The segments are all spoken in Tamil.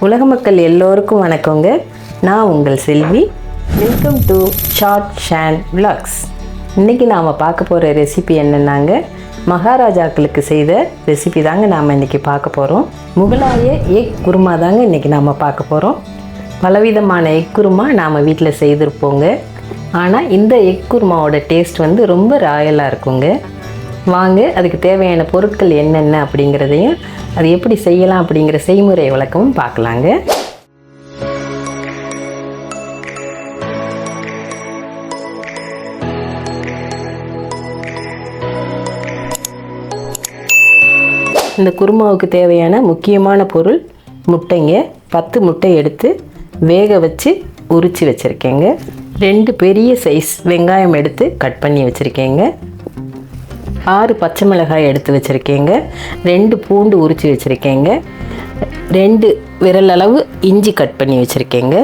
உலக மக்கள் எல்லோருக்கும் வணக்கங்க. நான் உங்கள் Selvi. Welcome to Shan vlogs. இன்றைக்கி நாம் பார்க்க போகிற ரெசிபி என்னென்னாங்க, மகாராஜாக்களுக்கு செய்த ரெசிபி தாங்க நாம் இன்றைக்கி பார்க்க போகிறோம். முகலாய எக் குருமா தாங்க இன்றைக்கி நாம் பார்க்க போகிறோம். பலவிதமான எக் குருமா நாம் வீட்டில் செய்திருப்போங்க. ஆனால் இந்த எக் குருமாவோட டேஸ்ட் வந்து ரொம்ப ராயலாக இருக்குங்க. வாங்க அதுக்கு தேவையான பொருட்கள் என்னென்ன அப்படிங்கிறதையும் அது எப்படி செய்யலாம் அப்படிங்கிற செய்முறை விளக்கமும் பார்க்கலாங்க. இந்த குருமாவுக்கு தேவையான முக்கியமான பொருள் முட்டைங்க. 10 முட்டை எடுத்து வேக வச்சு உரித்து வச்சுருக்கேங்க. 2 பெரிய சைஸ் வெங்காயம் எடுத்து கட் பண்ணி வச்சுருக்கேங்க. 6 பச்சை மிளகாய் எடுத்து வச்சுருக்கேங்க. 2 பூண்டு உரித்து வச்சுருக்கேங்க. 2 விரல் அளவு இஞ்சி கட் பண்ணி வச்சுருக்கேங்க.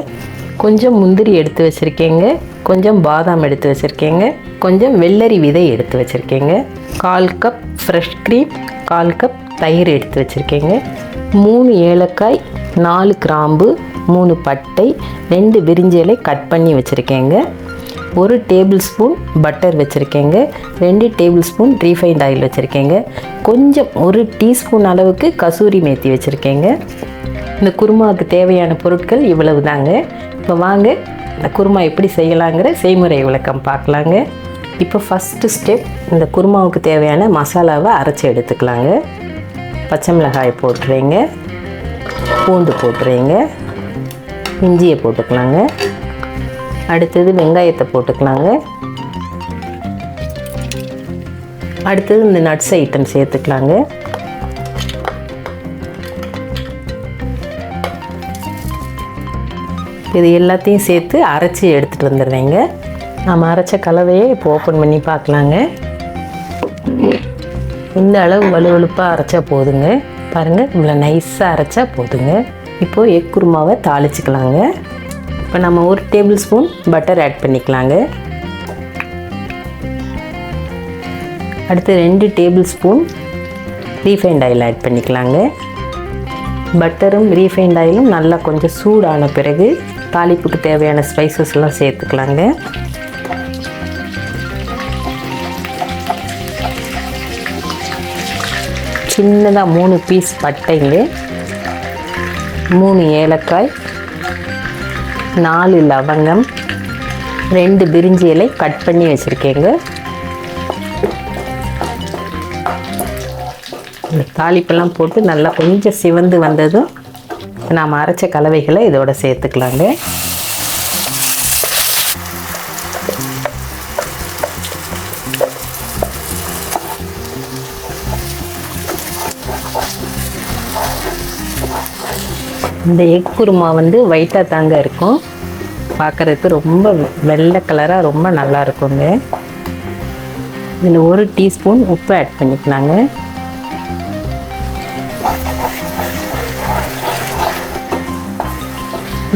கொஞ்சம் முந்திரி எடுத்து வச்சுருக்கேங்க. கொஞ்சம் பாதாம் எடுத்து வச்சுருக்கேங்க. கொஞ்சம் வெள்ளரி விதை எடுத்து வச்சுருக்கேங்க. 1/4 கப் ஃப்ரெஷ் க்ரீம், 1/4 கப் தயிர் எடுத்து வச்சுருக்கேங்க. 3 ஏலக்காய், 4 கிராம்பு, 3 பட்டை, 2 பிரிஞ்சி இலை கட் பண்ணி வச்சுருக்கேங்க. 1 டேபிள் ஸ்பூன் பட்டர் வச்சுருக்கேங்க. 2 டேபிள் ஸ்பூன் ரீஃபைண்ட் ஆயில் வச்சுருக்கேங்க. கொஞ்சம் 1 டீஸ்பூன் அளவுக்கு கசூரி மேத்தி வச்சுருக்கேங்க. இந்த குருமாவுக்கு தேவையான பொருட்கள் இவ்வளவு தாங்க. இப்போ வாங்க இந்த குருமா எப்படி செய்யலாங்கிற செய்முறை விளக்கம் பார்க்கலாங்க. இப்போ ஃபஸ்ட்டு ஸ்டெப், இந்த குருமாவுக்கு தேவையான மசாலாவை அரைச்சி எடுத்துக்கலாங்க. பச்சை மிளகாய் போட்டுறேங்க, பூண்டு போட்டுறேங்க, இஞ்சியை போட்டுக்கலாங்க. அடுத்தது வெங்காயத்தை போட்டுக்கலாங்க. அடுத்தது இந்த நட்ஸ் ஐட்டம் சேர்த்துக்கலாங்க. இது எல்லாத்தையும் சேர்த்து அரைச்சி எடுத்துகிட்டு வந்துடுறேங்க. நம்ம அரைச்ச கலவையை இப்போ ஓப்பன் பண்ணி பார்க்கலாங்க. இந்த அளவு வலுவலுப்பாக அரைச்சா போதுங்க. பாருங்கள், இவ்வளோ நைஸாக அரைச்சா போதுங்க. இப்போது எக் குருமாவை தாளிச்சிக்கலாங்க. இப்போ நம்ம 1 டேபிள் ஸ்பூன் பட்டர் ஆட் பண்ணிக்கலாங்க. அடுத்து 2 tablespoon refined oil add பண்ணிக்கலாங்க. பட்டரும் ரீஃபைண்ட் ஆயிலும் நல்லா கொஞ்சம் சூடான பிறகு தாளிப்புக்கு தேவையான ஸ்பைசஸ்லாம் சேர்த்துக்கலாங்க. சின்னதாக 3 பீஸ் பட்டைங்க, 3 ஏலக்காய், 4 லவங்கம், 2 பிரிஞ்சி இலை கட் பண்ணி வச்சுருக்கேங்க. இந்த தாளிப்பெல்லாம் போட்டு நல்லா கொஞ்சம் சிவந்து வந்ததும் நாம் அரைச்ச கலவைகளை இதோட சேர்த்துக்கலாங்க. இந்த எக் குருமா வந்து ஒயிட்டாக தாங்க இருக்கும். பார்க்குறதுக்கு ரொம்ப வெள்ளை கலராக ரொம்ப நல்லா இருக்குங்க. இதில் 1 டீஸ்பூன் உப்பு ஆட் பண்ணிக்கலாங்க.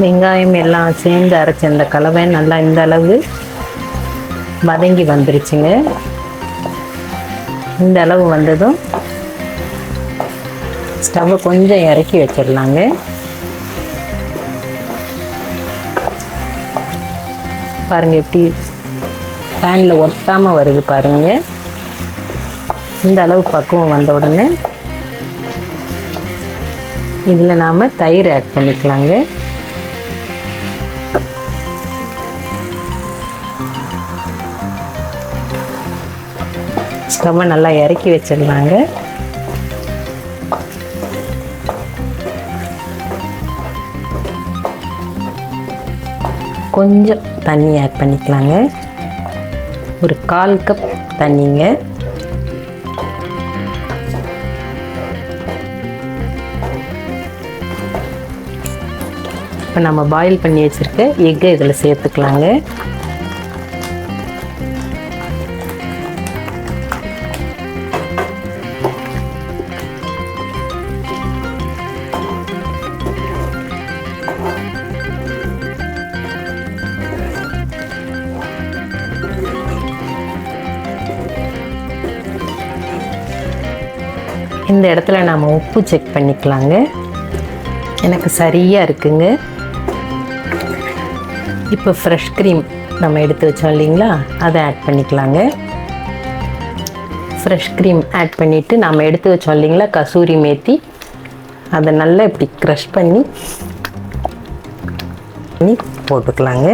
வெங்காயம் எல்லாம் சேர்ந்து அரைச்ச இந்த கலவை நல்லா இந்த அளவு வதங்கி வந்துருச்சுங்க. இந்த அளவு வந்ததும் ஸ்டவ்வை கொஞ்சம் இறக்கி வச்சிடலாங்க. பாருங்கள், எப்படி பேனில் ஒட்டாமல் வருது பாருங்கள். இந்த அளவு பக்குவம் வந்த உடனே இதில் நாம் தயிர் ஆட் பண்ணிக்கலாங்க. ஸ்டவ்வை நல்லா இறக்கி வச்சிடலாங்க. கொஞ்சம் தண்ணி ஆட் பண்ணிக்கலாங்க. ஒரு 1/4 கப் தண்ணிங்க. இப்போ நம்ம பாயில் பண்ணி வச்சுருக்க எக்கை இதில் சேர்த்துக்கலாங்க. இந்த இடத்துல நாம் உப்பு செக் பண்ணிக்கலாங்க. எனக்கு சரியாக இருக்குங்க. இப்போ ஃப்ரெஷ் க்ரீம் நம்ம எடுத்து வச்சோம் இல்லைங்களா, அதை ஆட் பண்ணிக்கலாங்க. ஃப்ரெஷ் க்ரீம் ஆட் பண்ணிவிட்டு நம்ம எடுத்து வச்சோம் இல்லைங்களா கசூரி மேத்தி, அதை நல்லா இப்படி க்ரஷ் பண்ணி போட்டுக்கலாங்க.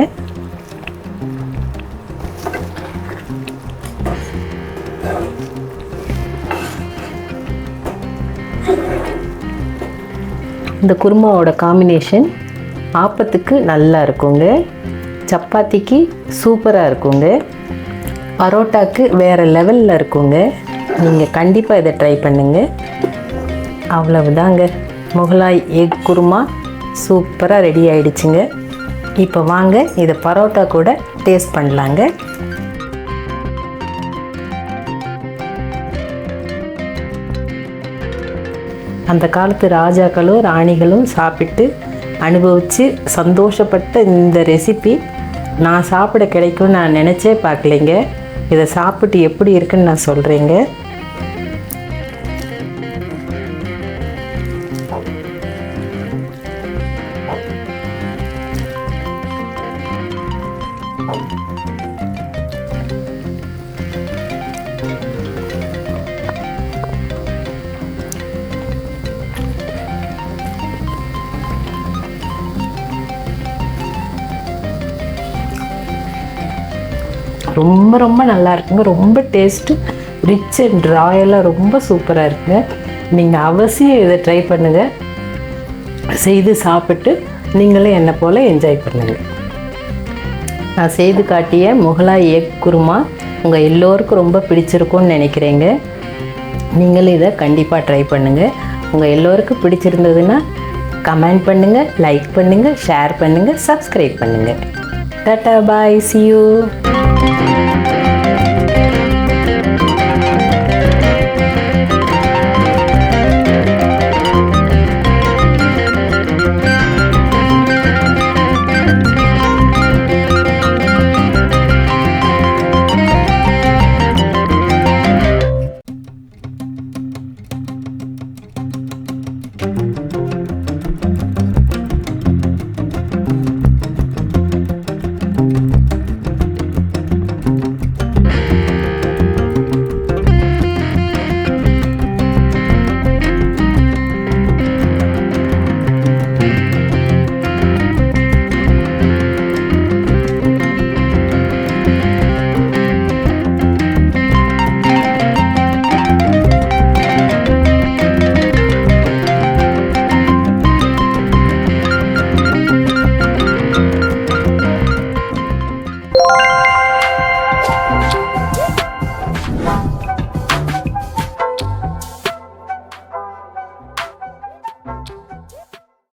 இந்த குருமாவோட காம்பினேஷன் ஆப்பத்துக்கு நல்லா இருக்குங்க, சப்பாத்திக்கு சூப்பராக இருக்குங்க, பரோட்டாக்கு வேறு லெவலில் இருக்குங்க. நீங்கள் கண்டிப்பாக இதை ட்ரை பண்ணுங்கள். அவ்வளவுதாங்க, முகலாய் எக் குருமா சூப்பராக ரெடி ஆயிடுச்சுங்க. இப்போ வாங்க இதை பரோட்டா கூட டேஸ்ட் பண்ணலாங்க. அந்த காலத்து ராஜாக்களும் ராணிகளும் சாப்பிட்டு அனுபவித்து சந்தோஷப்பட்ட இந்த ரெசிபி நான் சாப்பிட கிடைக்கும்னு நான் நினச்சே பார்க்கலைங்க. இதை சாப்பிட்டு எப்படி இருக்குன்னு நான் சொல்கிறேங்க. ரொம்ப ரொம்ப நல்லா இருக்குங்க. ரொம்ப டேஸ்ட்டு ரிச் அண்ட் ராயலாக ரொம்ப சூப்பராக இருக்குங்க. நீங்கள் அவசியம் இதை ட்ரை பண்ணுங்கள். செய்து சாப்பிட்டு நீங்களே என்னை போல் என்ஜாய் பண்ணுங்கள். நான் செய்து காட்டிய முகலாய் எக் குருமா உங்கள் எல்லோருக்கும் ரொம்ப பிடிச்சிருக்கும்னு நினைக்கிறேங்க. நீங்களும் இதை கண்டிப்பாக ட்ரை பண்ணுங்கள். உங்கள் எல்லோருக்கும் பிடிச்சிருந்ததுன்னா கமெண்ட் பண்ணுங்கள், லைக் பண்ணுங்கள், ஷேர் பண்ணுங்கள், சப்ஸ்கிரைப் பண்ணுங்கள். Tata, bye, see you.